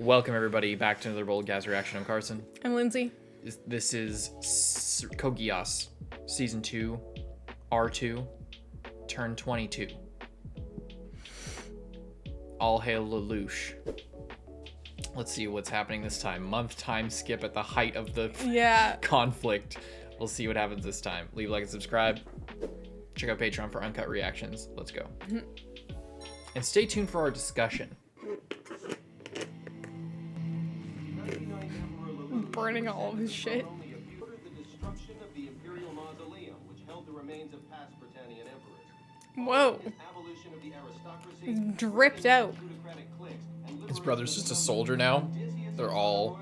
Welcome everybody back to another BOLDcast reaction. I'm Carson. I'm Lindsay. This is Geass, Season 2, R2, Turn 22. All hail LELOUCH. Let's see what's happening this time. Month time skip at the height of the conflict. We'll see what happens this time. Leave a like and subscribe. Check out Patreon for uncut reactions. Let's go. And stay tuned for our discussion. Burning all of his shit. Whoa. He's dripped out. His brother's just a soldier now. They're all...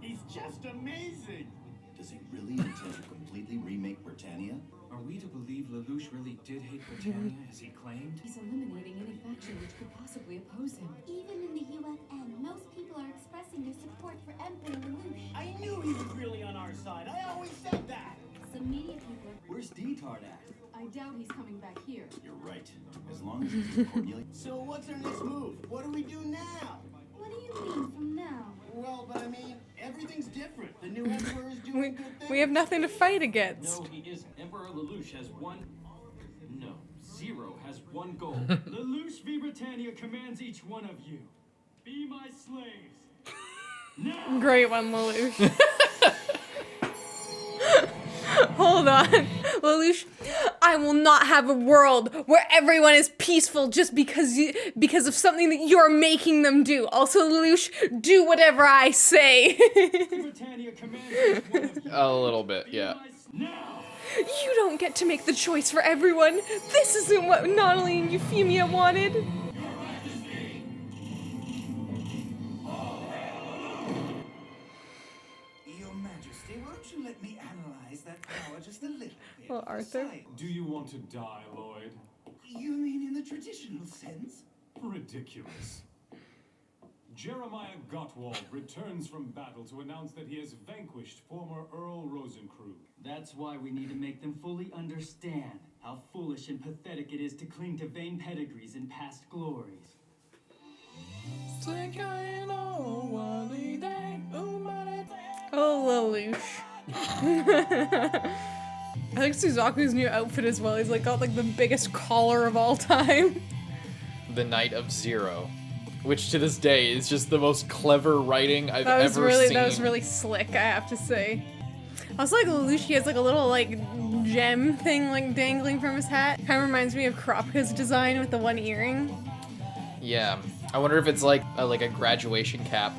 He's just amazing! Does he really intend to completely remake Britannia? Are we to believe LELOUCH really did hate Britannia as he claimed? He's eliminating any faction which could possibly oppose him. Even in the UFN, most people are expressing their support for Emperor LELOUCH. I knew he was really on our side. I always said that! Some media people... Where's Detard at? I doubt he's coming back here. You're right. As long as he's with Cornelia. So what's our next move? What do we do now? What do you mean from now? Well, but I mean, everything's different. The new emperor is doing good things. We have nothing to fight against. No, he isn't. Emperor LELOUCH has one... No, Zero has one goal. LELOUCH v. Britannia commands each one of you. Be my slaves. Now! Great one, LELOUCH. Hold on. LELOUCH, I will not have a world where everyone is peaceful just because of something that you're making them do. Also, LELOUCH, do whatever I say. Britannia commands each one of you. A little bit, yeah. Now! You don't get to make the choice for everyone. This isn't what Nunnally and Euphemia wanted. Your Majesty, won't you let me analyze that power just a little bit? Well, Arthur. Do you want to die, Lloyd? You mean in the traditional sense? Ridiculous. Jeremiah Gottwald returns from battle to announce that he has vanquished former Earl Rosencrew. That's why we need to make them fully understand how foolish and pathetic it is to cling to vain pedigrees and past glories. Oh, LELOUCH. I like Suzaku's new outfit as well. He's like got like the biggest collar of all time. The Night of Zero. Which to this day is just the most clever writing I've ever seen. That was really slick, I have to say. Also, like, LELOUCH, he has like a little like gem thing like dangling from his hat. Kind of reminds me of Kropka's design with the one earring. Yeah. I wonder if it's like a graduation cap.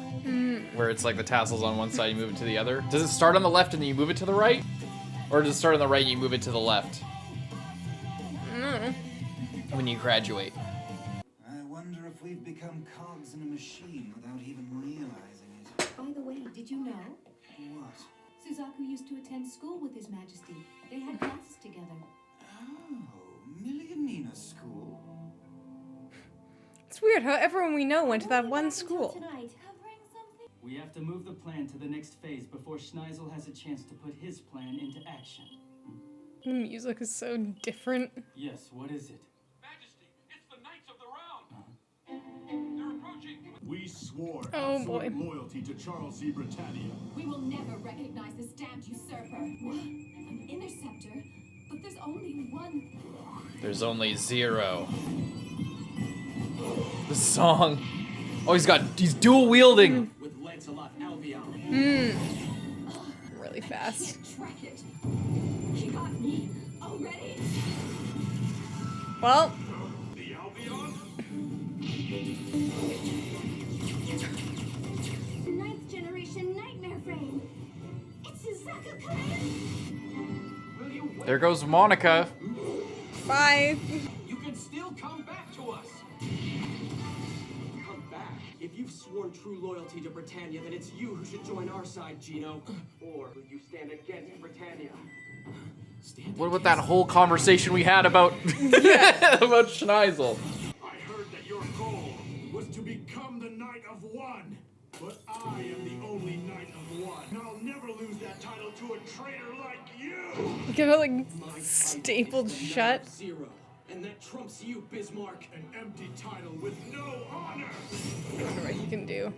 Where it's like the tassels on one side, you move it to the other. Does it start on the left and then you move it to the right? Or does it start on the right and you move it to the left? When you graduate. I wonder if we've become cogs in a machine without even realizing it. By the way, did you know? What? Suzaku used to attend school with His Majesty. They had classes together. Oh, Millionina School. It's weird how everyone we know went to that one school. Tonight, covering something? We have to move the plan to the next phase before Schneisel has a chance to put his plan into action. The music is so different. Yes, what is it? Majesty, it's the Knights of the Round! They're approaching! We swore absolute loyalty to Charles C. Britannia. We will never recognize this damned usurper. An interceptor, but there's only one. There's only Zero. The song. Oh, he's dual wielding. With Lancelot Albion. Really fast. Can't track it. He got me already. Well, The Albion? Ninth generation nightmare frame. It's Suzaku Clan. There goes Monica. bye. You can still come back to us! Come back? If you've sworn true loyalty to Britannia, then it's you who should join our side, Gino. Or will you stand against Britannia? What about that whole conversation we had about about Schneisel? I heard that your goal was to become the Knight of One. But I am the only Knight of One. And I'll never lose that title to a traitor like you! Get it like stapled shut. Zero. And that trumps you, Bismarck. An empty title with no honor! I don't know what he can do.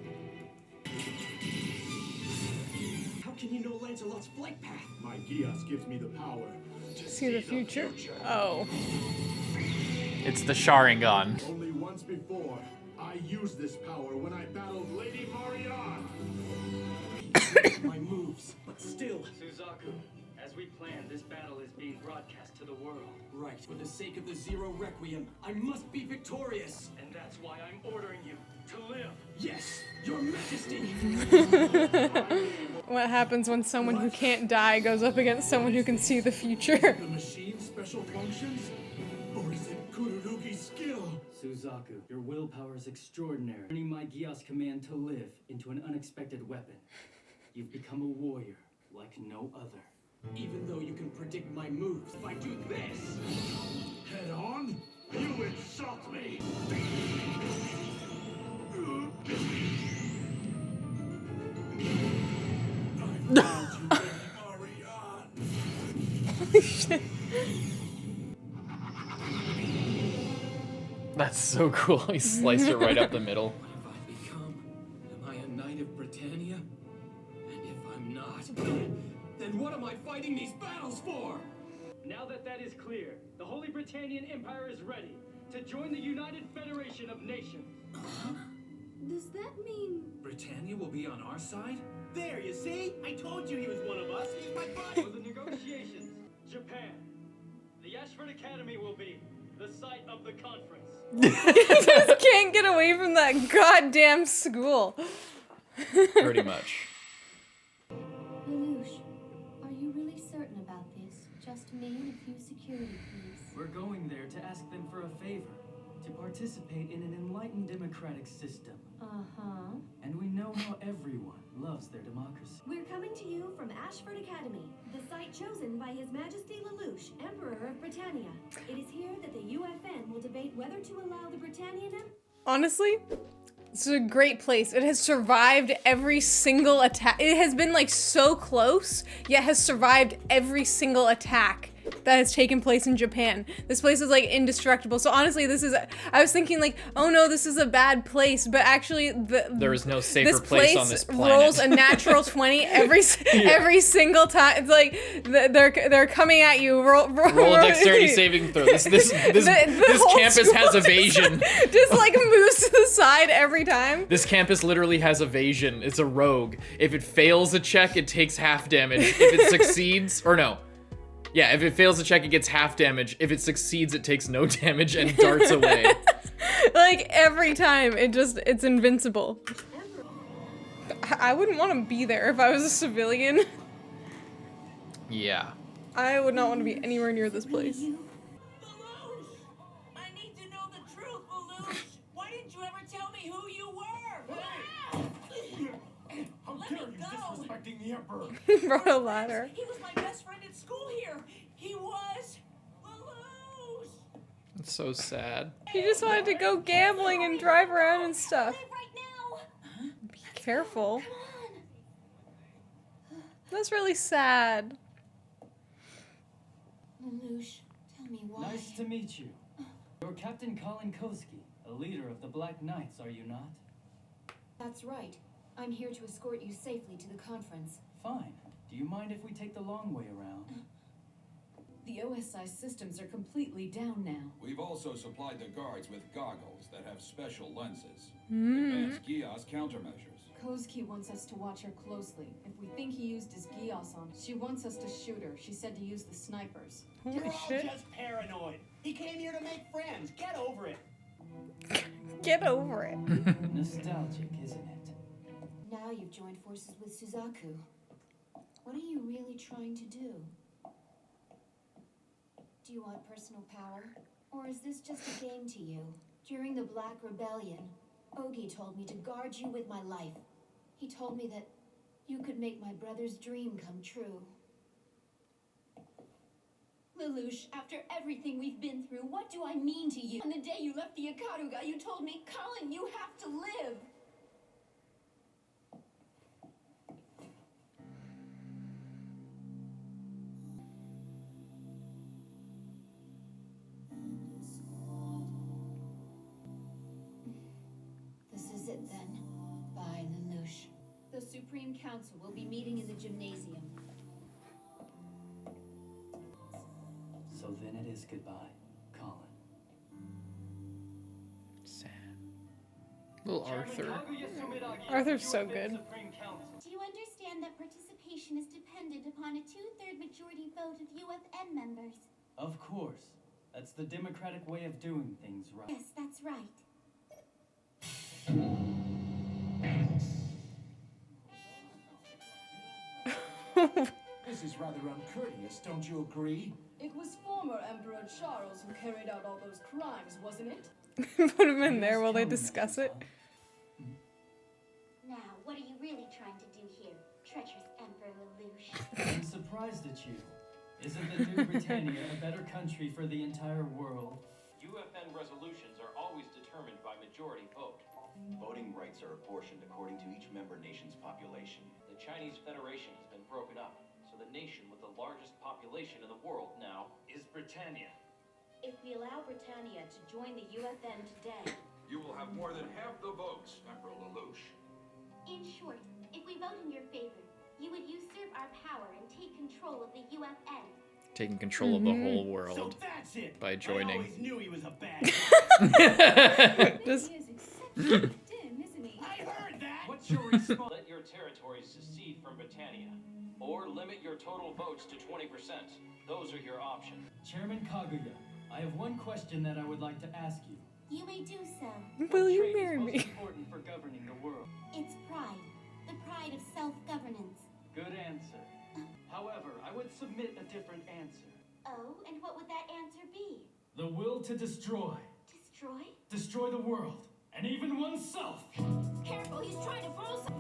How can you know Lancelot's flight path? My Geass gives me the power to See the future? Oh. It's the Sharingan. Only once before, I used this power when I battled Lady Marianne. My moves, but still. Suzaku, as we planned, this battle is being broadcast to the world. Right. For the sake of the Zero Requiem, I must be victorious. And that's why I'm ordering you to live. Yes, Your Majesty. What happens when someone who can't die goes up against someone who can see the future? The machine's special functions? Or is it Kururugi's skill? Suzaku, your willpower is extraordinary, turning my Geass command to live into an unexpected weapon. You've become a warrior like no other. Even though you can predict my moves, if I do this. Head on? You insult me! I found you, Lady Marianne. Holy shit. That's so cool. He sliced it right up the middle. What have I become? Am I a knight of Britannia? And if I'm not, then what am I fighting these battles for? Now that is clear, the Holy Britannian Empire is ready to join the United Federation of Nations. Does that mean... Britannia will be on our side? There, you see? I told you he was one of us. He's my buddy. For the negotiations, Japan, the Ashford Academy will be the site of the conference. Just can't get away from that goddamn school. Pretty much. Lelouch, are you really certain about this? Just me and a few security, please. We're going there to ask them for a favor, to participate in an enlightened democratic system. Uh-huh. And we know how everyone loves their democracy. We're coming to you from Ashford Academy, the site chosen by His Majesty Lelouch, Emperor of Britannia. It is here that the UFN will debate whether to allow the Britannian Honestly, this is a great place. It has survived every single attack. It has been like so close, yet has survived every single attack that has taken place in Japan. This place is like indestructible. So honestly, this is, I was thinking like, oh no, this is a bad place, but actually there is no safer this place on this planet. Rolls a natural 20 every single time. It's like they're coming at you. Roll a dexterity saving throw. This campus has evasion. Just like moves to the side every time. This campus literally has evasion. It's a rogue. If it fails a check, it takes half damage. If it succeeds, or no. Yeah, if it fails a check, it gets half damage. If it succeeds, it takes no damage and darts away. Like every time, it's invincible. I wouldn't want to be there if I was a civilian. Yeah. I would not want to be anywhere near this place. Lelouch! I need to know the truth, Lelouch! Why didn't you ever tell me who you were? How Let dare me you go. disrespecting the Emperor? Brought a ladder. He was my best friend at school here. He was Lelouch! It's so sad. He just wanted to go gambling and drive around and stuff. Leave right now! Be careful. Come on! That's really sad. Lelouch, tell me why. Nice to meet you. You're Captain Colin Koski, a leader of the Black Knights, are you not? That's right. I'm here to escort you safely to the conference. Fine. Do you mind if we take the long way around? The OSI systems are completely down now. We've also supplied the guards with goggles that have special lenses. Advanced Geass countermeasures. Koski wants us to watch her closely. If we think he used his Geass on, she wants us to shoot her. She said to use the snipers. Holy You're all shit. just paranoid. He came here to make friends. Get over it. Get over it. Nostalgic, isn't it? Now you've joined forces with Suzaku. What are you really trying to do? Do you want personal power? Or is this just a game to you? During the Black Rebellion, Ogi told me to guard you with my life. He told me that you could make my brother's dream come true. Lelouch, after everything we've been through, what do I mean to you? On the day you left the Ikaruga, you told me, Colin, you have to live. Supreme Council will be meeting in the gymnasium. So then it is goodbye, Colin. Sad. Little Arthur. Arthur's so good. Do you understand that participation is dependent upon a 2/3 majority vote of UFN members? Of course. That's the democratic way of doing things, right? Yes, that's right. This is rather uncourteous, don't you agree? It was former Emperor Charles who carried out all those crimes, wasn't it? Put him in there while they discuss it. Now, what are you really trying to do here, treacherous Emperor Lelouch? I'm surprised at you. Isn't the New Britannia a better country for the entire world? UFN resolutions are always determined by majority vote. Voting rights are apportioned according to each member nation's population. The Chinese Federation has been broken up, so the nation with the largest population in the world now is Britannia. If we allow Britannia to join the UFN today, You will have more than half the votes, Emperor Lelouch. in short, if we vote in your favor, you would usurp our power and take control of the UFN. Taking control of the whole So world that's it. by I joining. always knew he was a bad Just He is exceptionally dim, isn't he? I heard that. What's your response? Let your territories secede from Britannia, or limit your total votes to 20%. Those are your options. Chairman Kaguya, I have one question that I would like to ask you. You may do so. will What you trait marry is most me? important for governing the world? It's pride. The pride of self-governance. Good answer. However, I would submit a different answer. Oh, and what would that answer be? The will to destroy. Destroy? Destroy the world. And even oneself. Careful, he's trying to pull some...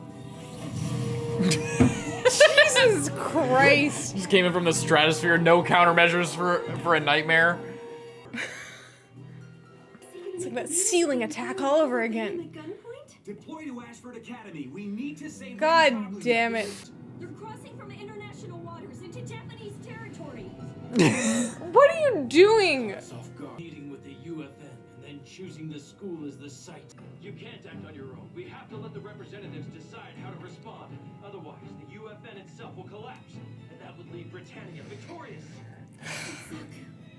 Jesus Christ. Just came in from the stratosphere, no countermeasures for a nightmare. It's like that ceiling attack all over again. Deploy to Ashford Academy. We need to save God damn it. They're crossing from international waters into Japanese territory. What are you doing? Meeting with the UFN and then choosing the school as the site. You can't act on your own. We have to let the representatives decide how to respond. Otherwise, the UFN itself will collapse, and that would leave Britannia victorious.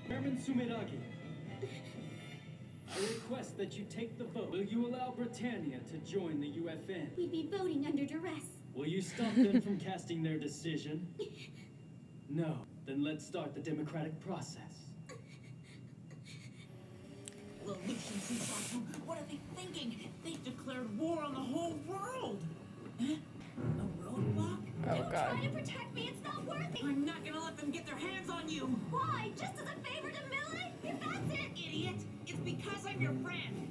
Chairman Sumiragi, I request that you take the vote. Will you allow Britannia to join the UFN? We'd be voting under duress. Will you stop them from casting their decision? No. Then let's start the democratic process. Lelouch and Suzaku, what are they thinking? They've declared war on the whole world. Huh? A roadblock? Oh god. Try to protect me, it's not worth it. I'm not gonna let them get their hands on you. Why? Just as a favor to Millie? If that's it, Idiot! It's because I'm your friend.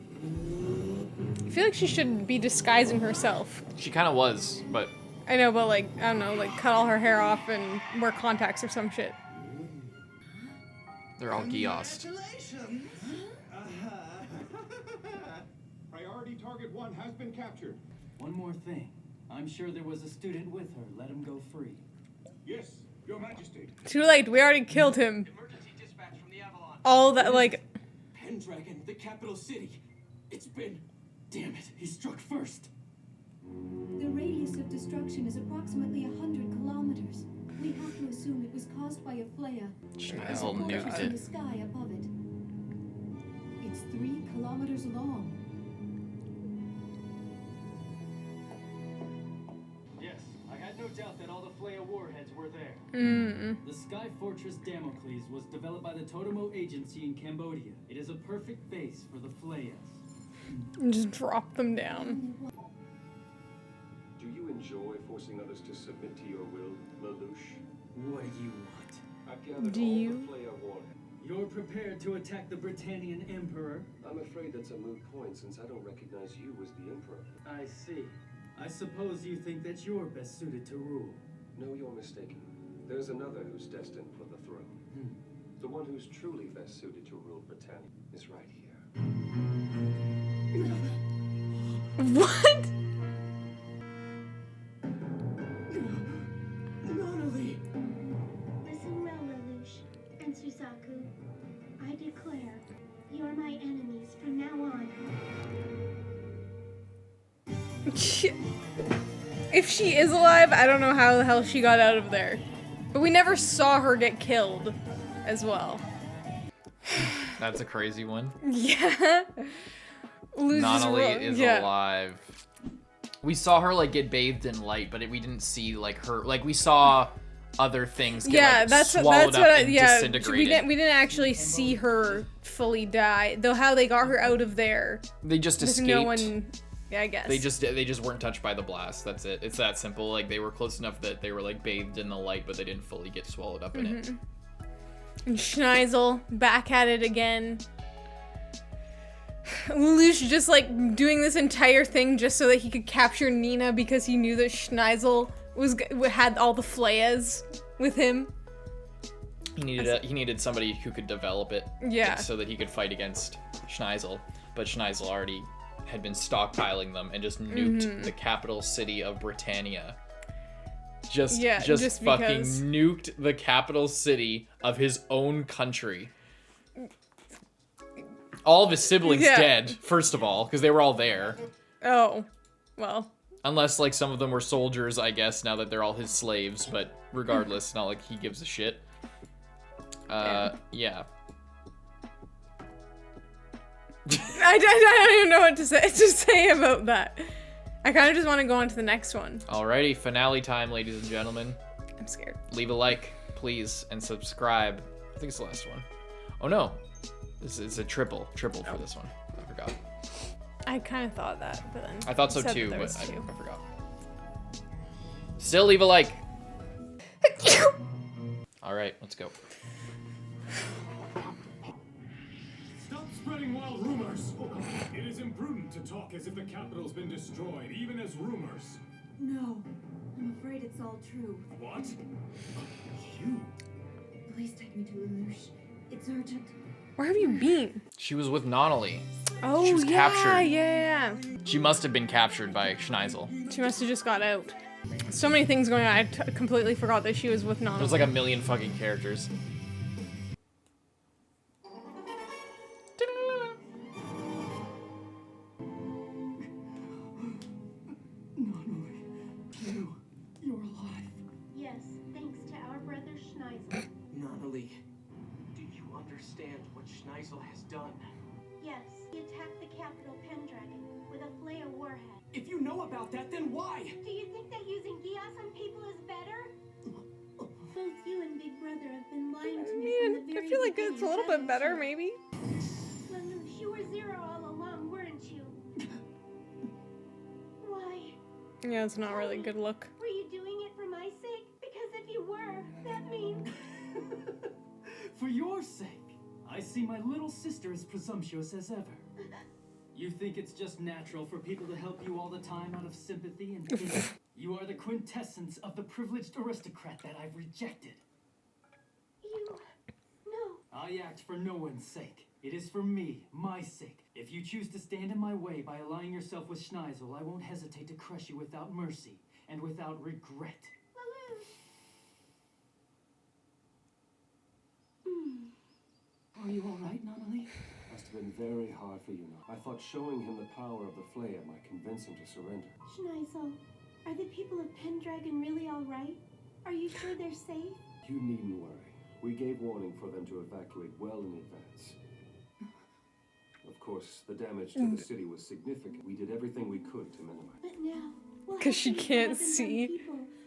I feel like she should be disguising herself. She kind of was, but I know, but like, I don't know, like cut all her hair off and wear contacts or some shit. they're all Geassed. Congratulations. Priority target 1 has been captured. One more thing. I'm sure there was a student with her. Let him go free. Yes, Your Majesty. Too late, we already killed him. Emergency dispatch from the Avalon. All that, like, Pendragon, the capital city. It's been... Damn it, he struck first. The radius of destruction is approximately 100 kilometers. We have to assume it was caused by a flare. Schnizel nuked In the it. sky above it. It's 3 kilometers long. Yes, I had no doubt that all the Flea warheads were there. mm-mm. The Sky Fortress Damocles was developed by the Totomo Agency in Cambodia. It is a perfect base for the Fleas. Just drop them down. Do you enjoy forcing others to submit to your will, Lelouch? What do you want? I've gathered Do all you? the Flea warheads. You're prepared to attack the Britannian Emperor? I'm afraid that's a moot point since I don't recognize you as the Emperor. I see. I suppose you think that you're best suited to rule. No, you're mistaken. There's another who's destined for the throne. The one who's truly best suited to rule Britannia is right here. What? Nunnaly! Listen well, Lelouch and Suzaku. I declare, you're my enemies from now on. If she is alive, I don't know how the hell she got out of there. But we never saw her get killed as well. That's a crazy one. Yeah. Nunnally is alive. We saw her like get bathed in light, but we didn't see like her. Like we saw other things get swallowed up and disintegrated. We didn't actually see her fully die. Though how they got her out of there. They just escaped. No one. Yeah, I guess. They just weren't touched by the blast. That's it. It's that simple. Like they were close enough that they were like bathed in the light, but they didn't fully get swallowed up in it. And Schneisel back at it again. Lelouch just like doing this entire thing just so that he could capture Nina because he knew that Schneisel had all the flayas with him. He needed somebody who could develop it. Yeah. So that he could fight against Schneisel, but Schneisel already had been stockpiling them and just nuked the capital city of Britannia. Just fucking nuked the capital city of his own country. All of his siblings dead, first of all, because they were all there. Oh, well. Unless, like, some of them were soldiers, I guess, now that they're all his slaves. But regardless, not like he gives a shit. Yeah. I don't even know what to say about that. I kind of just want to go on to the next one. Alrighty, finale time, ladies and gentlemen. I'm scared. Leave a like, please, and subscribe. I think it's the last one. Oh, no. This is a triple for this one. I forgot. I kind of thought that, but then I thought so too, but I forgot. Still leave a like. All right, let's go. Stop spreading wild rumors. It is imprudent to talk as if the capital's been destroyed, even as rumors. No, I'm afraid it's all true. What? You? Please take me to Lelouch. It's urgent. Where have you been? She was with Nunnally. Oh, she was captured. Yeah. She must have been captured by Schneisel. She must have just got out. So many things going on. I completely forgot that she was with Nunnally. There's like a million fucking characters. Nunnally, you're alive. Yes, thanks to our brother Schneisel. Nunnally, do you understand what Schneisel has done? Yes, he attacked the capital Pendragon with a Flaya warhead. If you know about that, then why? Do you think that using Geass on people is better? Both you and Big Brother have been lying to me from the very I feel like it's a little bit better, maybe. Lelouch, you were Zero all along, weren't you? Why? Yeah, it's not really a good look. Were you doing it for my sake? Because if you were, that means... For your sake. I see my little sister as presumptuous as ever. You think it's just natural for people to help you all the time out of sympathy and pity? You are the quintessence of the privileged aristocrat that I've rejected. No. I act for no one's sake. It is for me, my sake. If you choose to stand in my way by aligning yourself with Schneisel, I won't hesitate to crush you without mercy and without regret. Are you all right, Nunnally? Must have been very hard for you now. I thought showing him the power of the Flaya might convince him to surrender. Schneisel, are the people of Pendragon really all right? Are you sure they're safe? You needn't worry. We gave warning for them to evacuate well in advance. Of course, the damage to the city was significant. We did everything we could to minimize it. But now, because she can't see.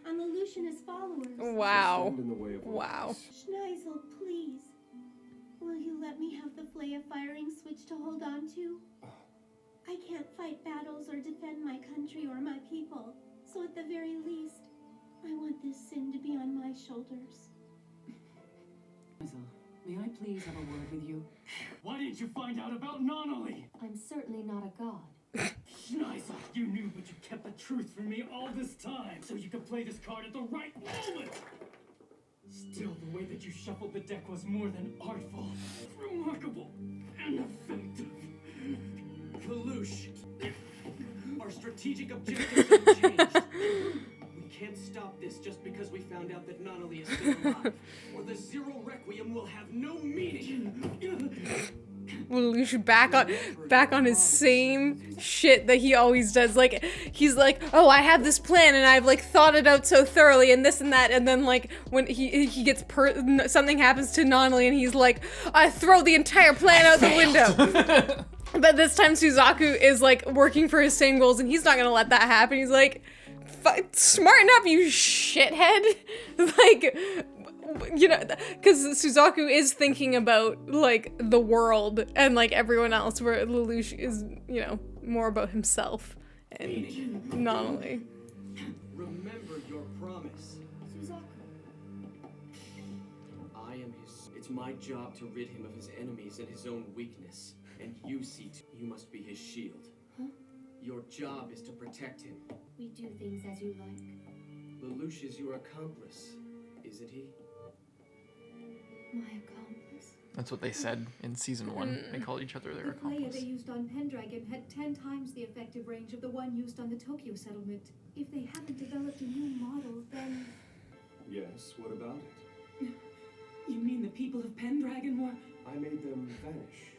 On Lelouch and his followers. Wow. Stand in the way of Wow. Schneisel, please. Will you let me have the Flaya firing switch to hold on to? I can't fight battles or defend my country or my people. So at the very least, I want this sin to be on my shoulders. May I please have a word with you? Why didn't you find out about Nunnally? I'm certainly not a god. Schneisel, you knew, but you kept the truth from me all this time, so you could play this card at the right moment! Still, the way that you shuffled the deck was more than artful, remarkable, and effective. Lelouch, our strategic objectives have changed. We can't stop this just because we found out that Nunnally is still alive, or the Zero Requiem will have no meaning. Lelouch back on his same shit that he always does. Like, he's like, oh, I have this plan and I've like thought it out so thoroughly and this and that, and then like when he gets something happens to Nunnally and he's like, I throw the entire plan out the window. But this time Suzaku is like working for his same goals and he's not gonna let that happen. He's like, smarten up, you shithead. Like, you know, because Suzaku is thinking about like the world and like everyone else, where Lelouch is, you know, more about himself and Nunnally. Remember your promise. Suzaku. I am his. It's my job to rid him of his enemies and his own weakness. And you see, you must be his shield. Huh? Your job is to protect him. We do things as you like. Lelouch is your accomplice, isn't he? My accomplice. That's what they said in season 1. They called each other their The player accomplice. they used on Pendragon had 10 times the effective range of the one used on the Tokyo settlement. If they haven't developed a new model, then... Yes, what about it? You mean the people of Pendragon were... I made them vanish.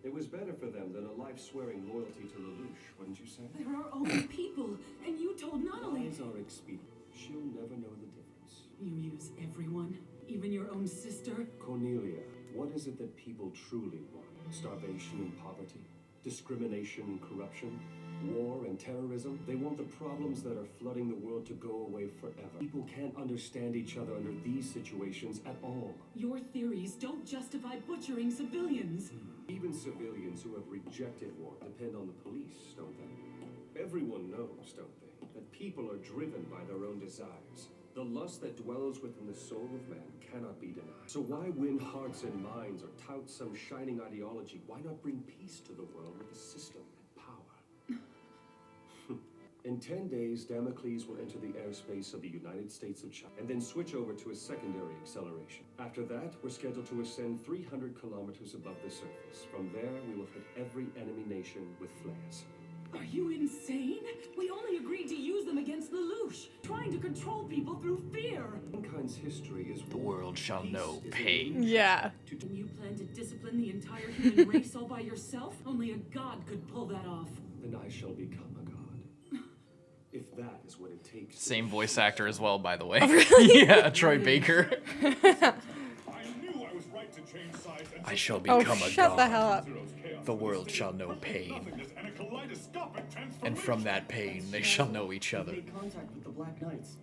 It was better for them than a life swearing loyalty to Lelouch, wouldn't you say? They're our own people, and you told Nunnally. Lies are expedient. She'll never know the difference. You use everyone, even your own sister. Cornelia, what is it that people truly want? Starvation and poverty? Discrimination and corruption? War and terrorism? They want the problems that are flooding the world to go away forever. People can't understand each other under these situations at all. Your theories don't justify butchering civilians. Even civilians who have rejected war depend on the police, don't they? Everyone knows, don't they, that people are driven by their own desires. The lust that dwells within the soul of man cannot be denied. So why win hearts and minds or tout some shining ideology? Why not bring peace to the world with a system and power? In 10 days, Damocles will enter the airspace of the United States of China and then switch over to a secondary acceleration. After that, we're scheduled to ascend 300 kilometers above the surface. From there, we will hit every enemy nation with flares. Are you insane? We only agreed to use them against Lelouch, trying to control people through fear. Mankind's history is the world shall know pain. Yeah. And you plan to discipline the entire human race all by yourself? Only a god could pull that off. Then I shall become a god. If that is what it takes. Same voice actor as well, by the way. Oh, really? Yeah, Troy Baker. I knew I was right to change sides. I shall become a god. Shut the hell up. The world shall know pain. And from that pain, they shall know each other. Made contact with the Black Knights.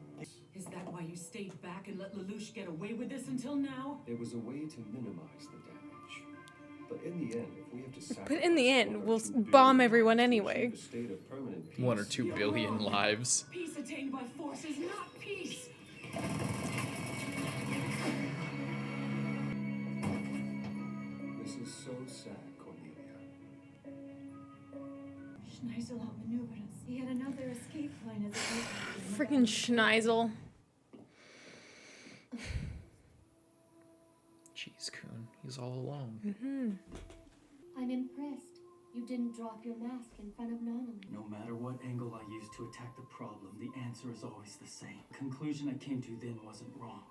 Is that why you stayed back and let Lelouch get away with this until now? It was a way to minimize the damage. But in the end, if we have to sacrifice... But in the end, we'll bomb everyone anyway. 1 or 2 billion lives. Peace attained by force is not peace. This is so sad, Cornelia. Schneisel outmaneuvered us. He had another escape plan as a Freaking Schneisel. Jeez, Coon, he's all alone. I'm impressed. You didn't drop your mask in front of Nunnally. No matter what angle I use to attack the problem, the answer is always the same. Conclusion I came to then wasn't wrong.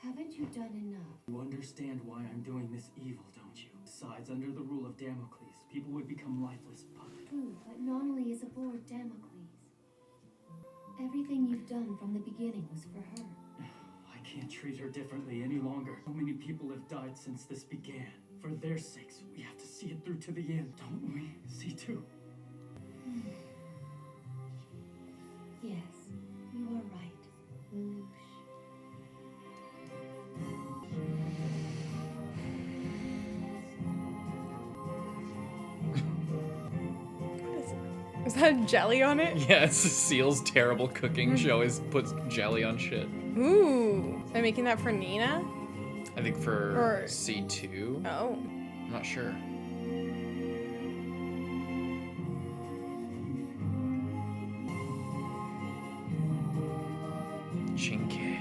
Haven't you done enough? You understand why I'm doing this evil, don't you? Besides, under the rule of Damocles, people would become lifeless puppets. True, but Nunnally is aboard Damocles. Everything you've done from the beginning was for her. I can't treat her differently any longer. So many people have died since this began. For their sakes, we have to see it through to the end, don't we? See too. Yes, you are right, Lelouch. Is that jelly on it? Yes, Seal's terrible cooking. She always puts jelly on shit. Ooh. Am I making that for Nina? I think for C2. Oh. I'm not sure. Chinke.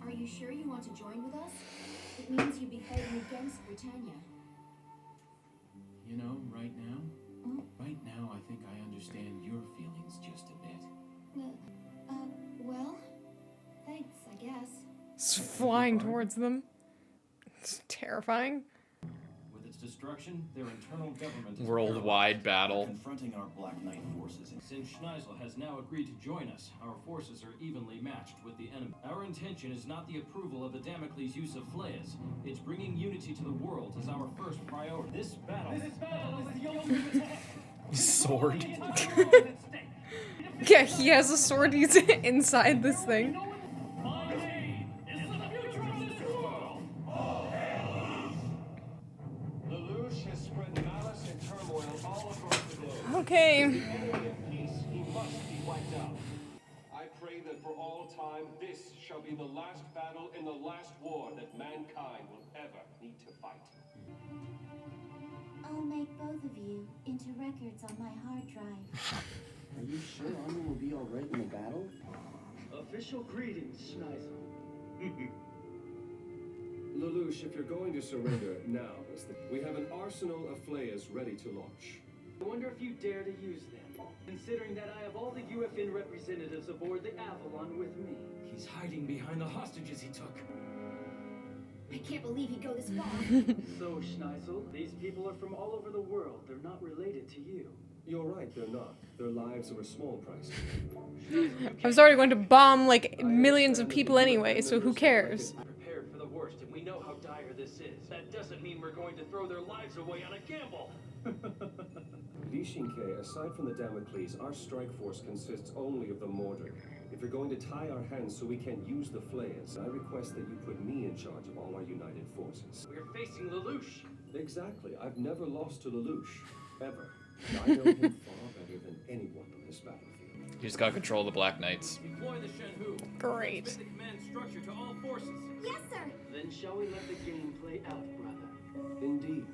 Are you sure you want to join with us? It means you'd be fighting against Britannia. You know, right now I think I understand your feelings just a bit. Well, thanks, I guess. It's flying towards them. It's terrifying. With its destruction, their internal government is Worldwide battle. Confronting our Black Knight forces. Since Schneisel has now agreed to join us, our forces are evenly matched with the enemy. Our intention is not the approval of the Damocles' use of flayas. It's bringing unity to the world as our first priority. This battle is the ultimate Sword. Yeah, he has a sword. He's inside this thing. LELOUCH has spread malice and turmoil all across the globe. Okay. As the enemy of peace, he must be wiped out. I pray that for all time, this shall be the last battle in the last war that mankind will ever need to fight. I'll make both of you into records on my hard drive. Are you sure Army will be all right in the battle? Official greetings, Schneisel. LELOUCH, if you're going to surrender, now is the... We have an arsenal of flayas ready to launch. I wonder if you dare to use them, considering that I have all the UFN representatives aboard the Avalon with me. He's hiding behind the hostages he took. I can't believe he'd go this far. So, Schneisel, these people are from all over the world. They're not related to you. You're right, they're not. Their lives are a small price. I was already going to bomb like millions of people anyway, so who cares? prepared for the worst, and we know how dire this is. That doesn't mean we're going to throw their lives away on a gamble. Shinke, aside from the Damocles, our strike force consists only of the mortar. If you're going to tie our hands so we can't use the flayas, I request that you put me in charge of all our united forces. We're facing LELOUCH. Exactly. I've never lost to LELOUCH. Ever. And I know him far better than anyone on this battlefield. You just gotta control the Black Knights. Deploy the Shenhu. Great. Transmit the command structure to all forces. Yes, sir. Then shall we let the game play out, brother? Indeed.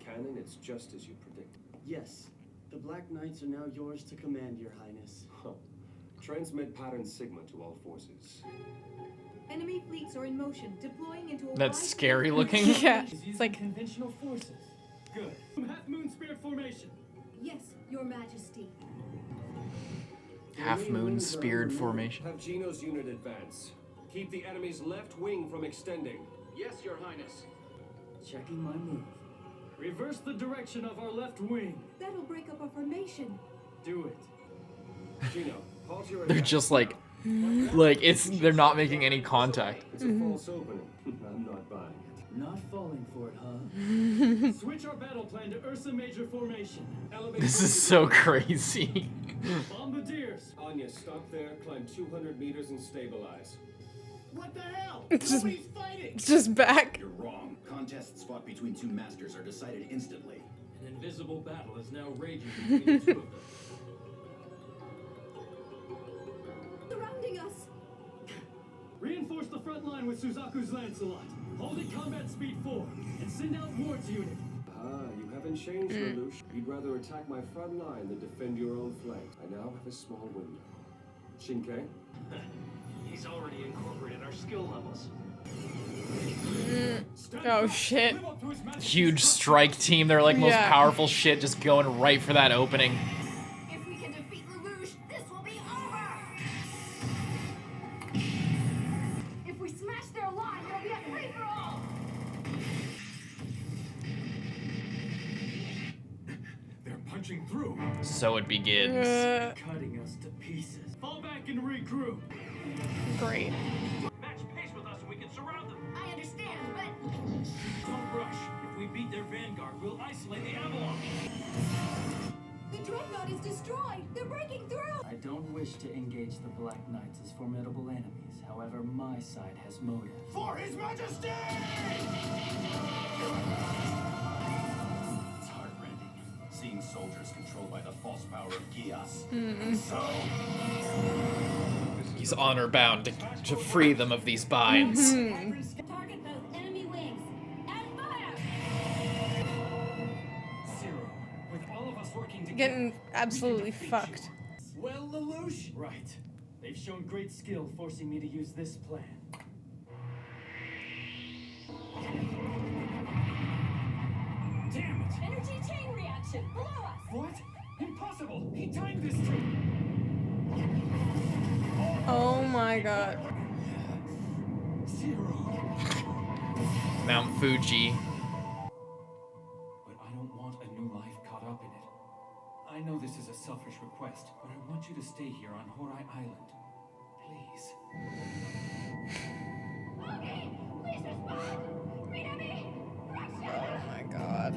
Canon, it's just as you predicted. Yes. The Black Knights are now yours to command, Your Highness. Huh. Transmit pattern Sigma to all forces. Enemy fleets are in motion, deploying into a That's wide- scary looking. Yeah, He's it's like conventional forces. Good. Half Moon Spirit formation. Yes, Your Majesty. Half moon speared formation. Have Gino's unit advance. Keep the enemy's left wing from extending. Yes, Your Highness. Checking my move. Reverse the direction of our left wing. That'll break up our formation. Do it. Gino, halt your They're attack. just like they're not making any contact. It's a false opening. I'm not buying it. Not falling for it, huh? Switch our battle plan to Ursa Major formation. Elevate This is so crazy. Bombardiers. Anya, stop there, climb 200 meters and stabilize. What the hell? It's just- Nobody's fighting! it's just back. You're wrong. Contests fought between two masters are decided instantly. An invisible battle is now raging between the two of them. Surrounding us. Reinforce the front line with Suzaku's Lancelot. Hold at combat speed 4 and send out Ward's unit. Ah, you haven't changed, LELOUCH. You'd rather attack my front line than defend your own flank. I now have a small window. Shinke? He's already incorporated our skill levels. Oh shit. Huge strike team. They're like most Yeah. powerful shit, just going right for that opening. If we can defeat LELOUCH, this will be over. If we smash their line, there'll be a free for all. They're punching through. So it begins. Cutting us to pieces. Fall back and regroup. Great. Match pace with us and we can surround them. I understand, but Don't rush. If we beat their vanguard, we'll isolate the Avalon. The dreadnought is destroyed. They're breaking through. I don't wish to engage the Black Knights as formidable enemies. However, my side has motive. For His Majesty! It's heartrending, seeing soldiers controlled by the false power of Geass. So, He's honor bound to free them of these binds. target both enemy wings and fire. Zero. With all of us working together. Getting absolutely fucked. Well, LELOUCH? Right. They've shown great skill forcing me to use this plan. Damn it! Energy chain reaction below us. What? Impossible! He timed this to... Oh my god. Mount Fuji. But I don't want a new life caught up in it. I know this is a selfish request, but I want you to stay here on Horai Island. Please. Okay, please respond. Read me. Oh my god.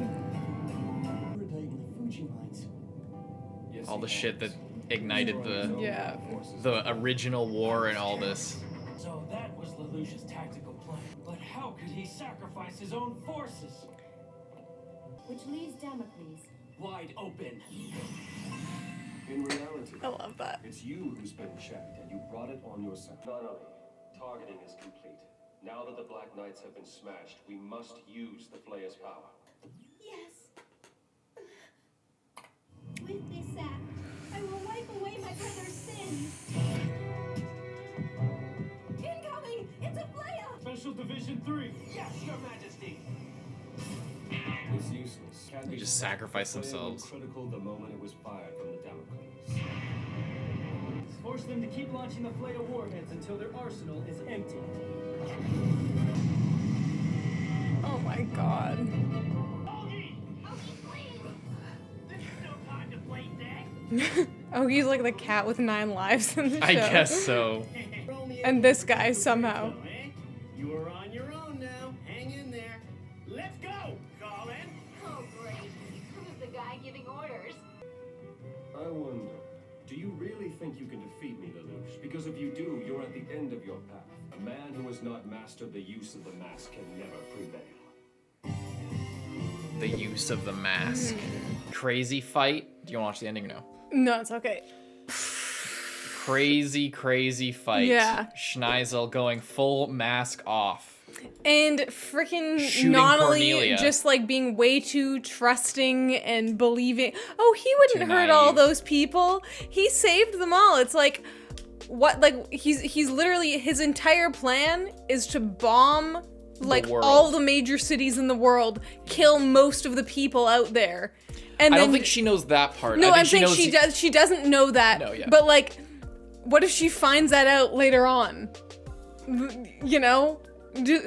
All the shit that ignited the Yeah. the original war and all this. So that was LELOUCH's tactical plan. But how could he sacrifice his own forces? Which leaves Damocles. Wide open. In reality, I love that. it's you who's been checked, and you brought it on yourself. Nunnally, targeting is complete. Now that the Black Knights have been smashed, we must use the Flayer's power. Yes. With this act, I will wipe away my brother's sins. Incoming! It's a flare! Special Division 3. Yes, Your Majesty. It's useless. They just sacrifice themselves. Critical the moment it was fired from the Damocles. Force them to keep launching the Flaya warheads until their arsenal is empty. Oh my god. Oh, he's like the cat with 9 lives in the show. I guess so. And this guy somehow. You are on your own now. Hang in there. Let's go, Colin. Oh, great. Who's the guy giving orders? I wonder, do you really think you can defeat me, LELOUCH? Because if you do, you're at the end of your path. A man who has not mastered the use of the mask can never prevail. The use of the mask. Crazy fight. Do you want to watch the ending or no? No, it's okay. Crazy fight. Yeah. Schneisel going full mask off. And freaking Shooting Nunnally Cornelia. just like being way too trusting and believing. Oh, he wouldn't Too hurt all naive. those people. He saved them all. It's like, what? Like he's literally, his entire plan is to bomb like world. all the major cities in the world, kill most of the people out there. And I then, don't think she knows that part. No, I think I'm saying knows she does. She doesn't know that. No, yeah. But like, what if she finds that out later on? You know,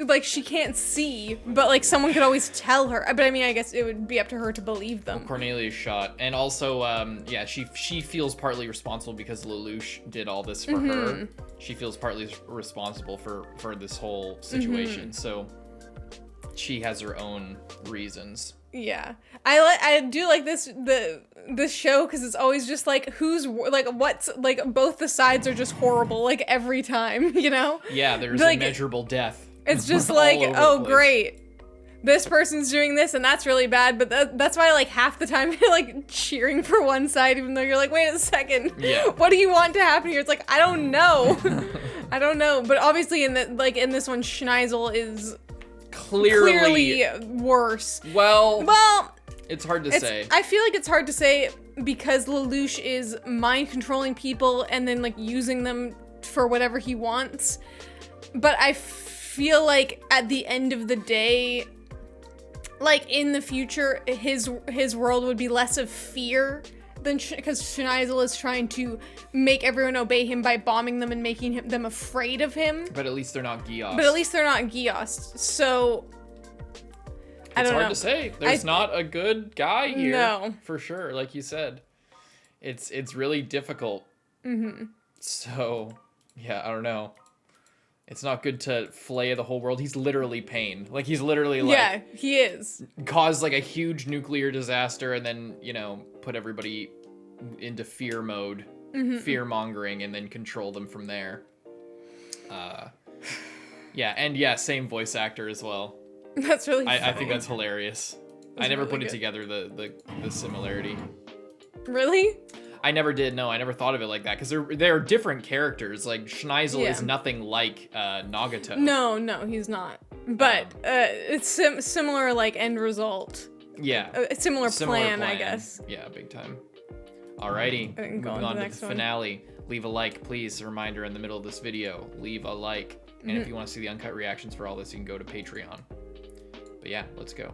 like she can't see, but like someone could always tell her. But I mean, I guess it would be up to her to believe them. Cornelia's shot, and also, yeah, she feels partly responsible because LELOUCH did all this for her. She feels partly responsible for this whole situation, so she has her own reasons. Yeah, I do like this show because it's always just like who's like what's like both the sides are just horrible like every time, you know? Yeah, there's like, immeasurable death. It's just all like, over oh the place. great, this person's doing this and that's really bad, but that's why like half the time you're like cheering for one side even though you're like, wait a second, Yeah. what do you want to happen here? It's like, I don't know. I don't know, but obviously in this one Schneisel is clearly worse. Well, it's hard to say. I feel like it's hard to say because LELOUCH is mind controlling people and then like using them for whatever he wants. But I feel like at the end of the day, like in the future, his world would be less of fear than because Schneisel is trying to make everyone obey him by bombing them and making them afraid of him. But at least they're not Geass. So I It's don't hard know. to say. There's not a good guy here. No. For sure, like you said. It's really difficult. So, yeah, I don't know. It's not good to flay the whole world. He's literally pain. Like, he's literally, like... Yeah, he is. Cause, like, a huge nuclear disaster and then, you know, put everybody into fear mode. Fear-mongering, and then control them from there. Yeah, and yeah, same voice actor as well. That's really funny. I think that's hilarious. I never really put it good. together, the similarity. Really? I never did, no. I never thought of it like that, because they're different characters. Like, Schneisel Yeah. is nothing like Nagato. No, he's not. But it's similar, like, end result. Yeah. A similar plan, I guess. Yeah, big time. Alrighty, And go moving on to on the to next the one. finale. Leave a like, please. A reminder in the middle of this video. Leave a like. And if you want to see the uncut reactions for all this, you can go to Patreon. But yeah, let's go.